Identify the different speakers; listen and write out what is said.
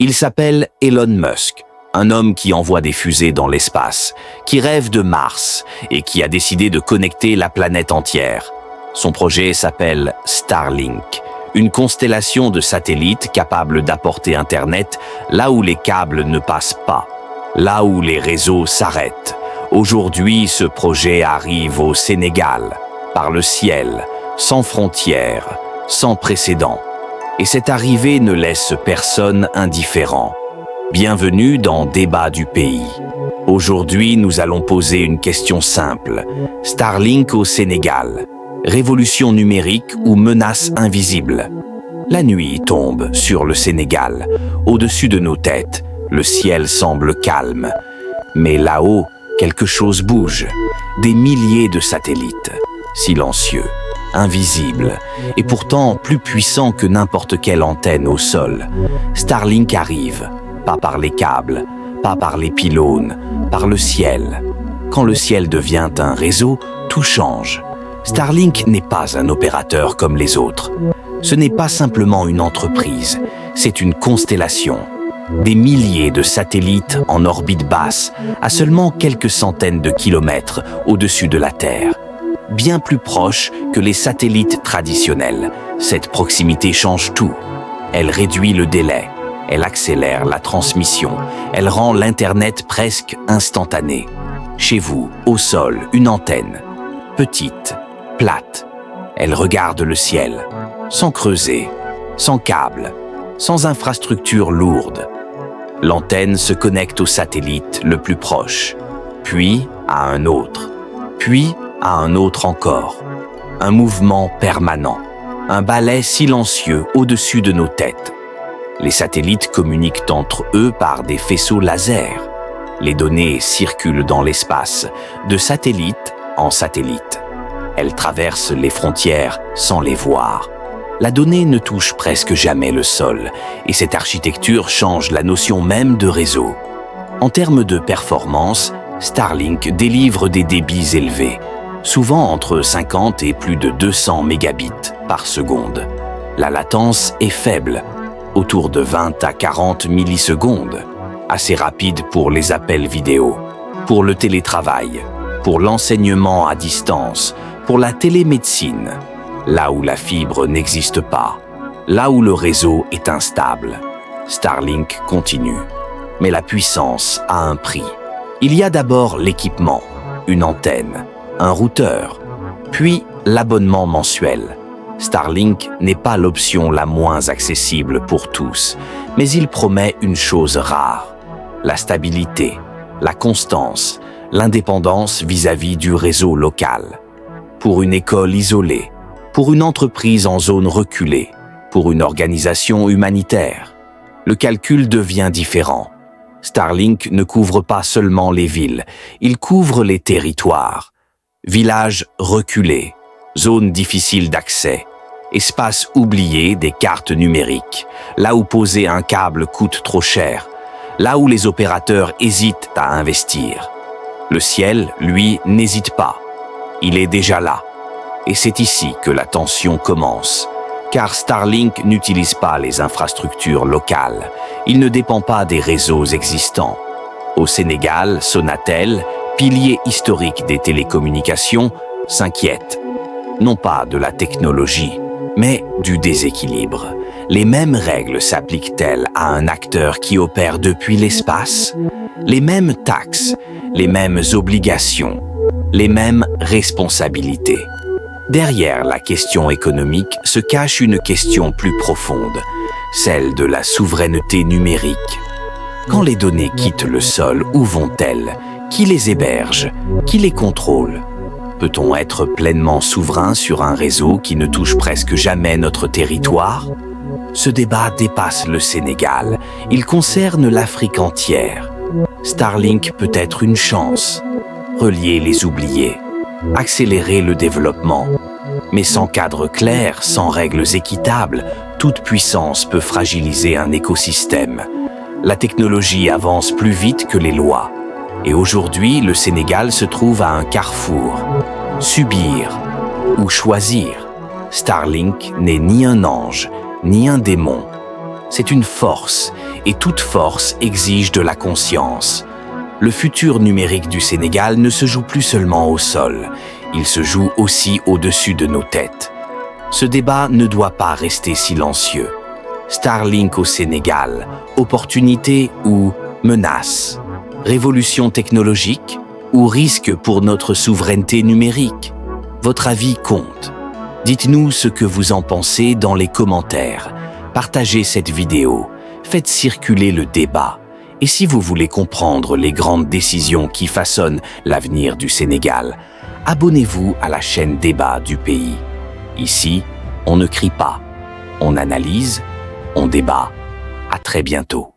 Speaker 1: Il s'appelle Elon Musk, un homme qui envoie des fusées dans l'espace, qui rêve de Mars et qui a décidé de connecter la planète entière. Son projet s'appelle Starlink, une constellation de satellites capables d'apporter Internet là où les câbles ne passent pas, là où les réseaux s'arrêtent. Aujourd'hui, ce projet arrive au Sénégal, par le ciel, sans frontières, sans précédent. Et cette arrivée ne laisse personne indifférent. Bienvenue dans Débat du pays. Aujourd'hui, nous allons poser une question simple. Starlink au Sénégal. Révolution numérique ou menace invisible? La nuit tombe sur le Sénégal. Au-dessus de nos têtes, le ciel semble calme. Mais là-haut, quelque chose bouge. Des milliers de satellites. Silencieux, invisibles, et pourtant plus puissants que n'importe quelle antenne au sol. Starlink arrive. Pas par les câbles, pas par les pylônes, par le ciel. Quand le ciel devient un réseau, tout change. Starlink n'est pas un opérateur comme les autres. Ce n'est pas simplement une entreprise, c'est une constellation. Des milliers de satellites en orbite basse, à seulement quelques centaines de kilomètres au-dessus de la Terre. Bien plus proche que les satellites traditionnels. Cette proximité change tout. Elle réduit le délai. Elle accélère la transmission. Elle rend l'Internet presque instantané. Chez vous, au sol, une antenne. Petite, plate. Elle regarde le ciel, sans creuser, sans câble, sans infrastructure lourde. L'antenne se connecte au satellite le plus proche, puis à un autre, puis à un autre encore. Un mouvement permanent, un balai silencieux au-dessus de nos têtes. Les satellites communiquent entre eux par des faisceaux laser. Les données circulent dans l'espace, de satellite en satellite. Elles traversent les frontières sans les voir. La donnée ne touche presque jamais le sol, et cette architecture change la notion même de réseau. En termes de performance, Starlink délivre des débits élevés, souvent entre 50 et plus de 200 mégabits par seconde. La latence est faible, autour de 20 à 40 millisecondes, assez rapide pour les appels vidéo, pour le télétravail, pour l'enseignement à distance, pour la télémédecine, là où la fibre n'existe pas, là où le réseau est instable. Starlink continue, mais la puissance a un prix. Il y a d'abord l'équipement, une antenne, un routeur, puis l'abonnement mensuel. Starlink n'est pas l'option la moins accessible pour tous, mais il promet une chose rare, la stabilité, la constance, l'indépendance vis-à-vis du réseau local. Pour une école isolée, pour une entreprise en zone reculée, pour une organisation humanitaire, le calcul devient différent. Starlink ne couvre pas seulement les villes, il couvre les territoires. Villages reculés, zones difficiles d'accès, espaces oubliés des cartes numériques, là où poser un câble coûte trop cher, là où les opérateurs hésitent à investir. Le ciel, lui, n'hésite pas. Il est déjà là. Et c'est ici que la tension commence. Car Starlink n'utilise pas les infrastructures locales. Il ne dépend pas des réseaux existants. Au Sénégal, Sonatel, pilier historique des télécommunications, s'inquiète. Non pas de la technologie, mais du déséquilibre. Les mêmes règles s'appliquent-elles à un acteur qui opère depuis l'espace? Les mêmes taxes, les mêmes obligations, les mêmes responsabilités. Derrière la question économique se cache une question plus profonde, celle de la souveraineté numérique. Quand les données quittent le sol, où vont-elles? Qui les héberge? Qui les contrôle? Peut-on être pleinement souverain sur un réseau qui ne touche presque jamais notre territoire? Ce débat dépasse le Sénégal. Il concerne l'Afrique entière. Starlink peut être une chance. Relier les oubliés. Accélérer le développement. Mais sans cadre clair, sans règles équitables, toute puissance peut fragiliser un écosystème. La technologie avance plus vite que les lois. Et aujourd'hui, le Sénégal se trouve à un carrefour. Subir ou choisir. Starlink n'est ni un ange, ni un démon. C'est une force, et toute force exige de la conscience. Le futur numérique du Sénégal ne se joue plus seulement au sol, il se joue aussi au-dessus de nos têtes. Ce débat ne doit pas rester silencieux. Starlink au Sénégal, opportunité ou menace? Révolution technologique ou risque pour notre souveraineté numérique? Votre avis compte. Dites-nous ce que vous en pensez dans les commentaires. Partagez cette vidéo. Faites circuler le débat. Et si vous voulez comprendre les grandes décisions qui façonnent l'avenir du Sénégal, abonnez-vous à la chaîne Débat du pays. Ici, on ne crie pas, on analyse, on débat. À très bientôt.